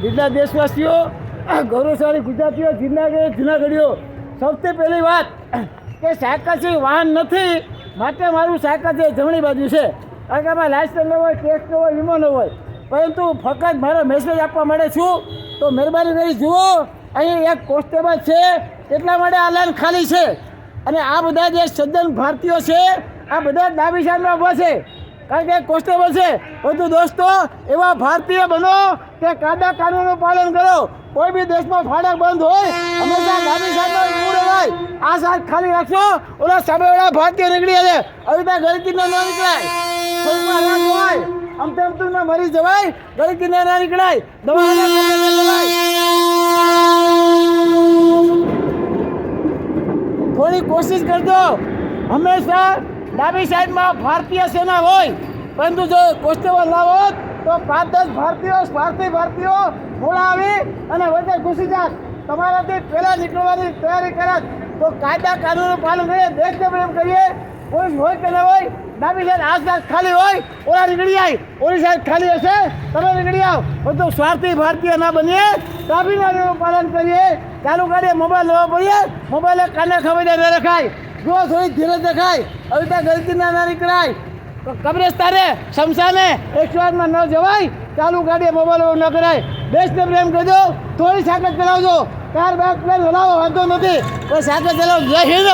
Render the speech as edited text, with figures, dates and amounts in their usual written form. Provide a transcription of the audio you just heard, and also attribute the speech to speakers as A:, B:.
A: जितना देशवासीओ गौरवशाली गुजरातीओ जूनागढ़ीओ સૌથી પહેલી વાત કે સાયકલ છે વાહન નથી માટે મારું સાયકલ છે જમણી બાજુ છે કારણ કે આમાં લાઇસન્સ ન હોય ટેક્સ ન હોય વીમો ન હોય પરંતુ ફક્ત મારો મેસેજ આપવા માટે છું તો મહેરબાની કરી જુઓ અહીં એક કોન્સ્ટેબલ છે એટલા માટે આ લાઈન ખાલી છે અને આ બધા જે સજ્જન ભારતીયો છે આ બધા ડાબી સાઈડમાં ઊભા છે કારણ કે કોન્સ્ટેબલ છે બધું દોસ્તો એવા ભારતીય બનો કે કાયદા કાનૂનનું પાલન કરો કોઈ બી દેશમાં ફાટક બંધ હોય હંમેશા ડાબી સાઈડમાં ઊભું રહેવાય આ સાઈડ ખાલી રાખશો ઓલા સામેવાળા ભારતીય નીકળી છે હવે ત્યાં ગળકીનો ન નીકળાય થોડીમાં રાત હોય આમ તેમ તું ના મરી જવાય ગળકીને ના નીકળાય દવા થોડી કોશિશ કરજો હંમેશા ડાબી સાઈડમાં ભારતીય સેના હોય પરંતુ જો કોન્સ્ટેબલ ના હોત તો 5-10 ભારતીયો મોડા આવી અને વચ્ચે ઘૂસી જાત તમારાથી પહેલાં નીકળવાની તૈયારી કરત તો કાયદા કાનૂનનું પાલન કરીએ દેશને પ્રેમ કરીએ કોઈ હોય કે ન હોય ડાબી સાઈડ આ સાઈડ ખાલી હોય ઓલા નીકળી જાય ઓલી સાઈડ ખાલી હશે તમે નીકળી આવો બધું સ્વાર્થી ભારતીય ના બનીએ ડાબી કાનૂનનું પાલન કરીએ ચાલુ કરીએ મોબાઈલ લેવા પડીએ મોબાઈલે કાને ખબર ન રખાય જો થોડી ધીરજ દેખાય હવે ત્યાં ગલતીના ના નીકળાય તો કબ્રસ્તાને શમશાને 108માં ન જવાય ચાલુ ગાડીએ મોબાઈલ ન કરાય દેશને પ્રેમ કરજો થોડી સાયકલ ચલાવજો કાર બાઇક પ્લેન હલાવો વાંધો નથી કોઈ સાયકલ ચલાવો જય હિન્દ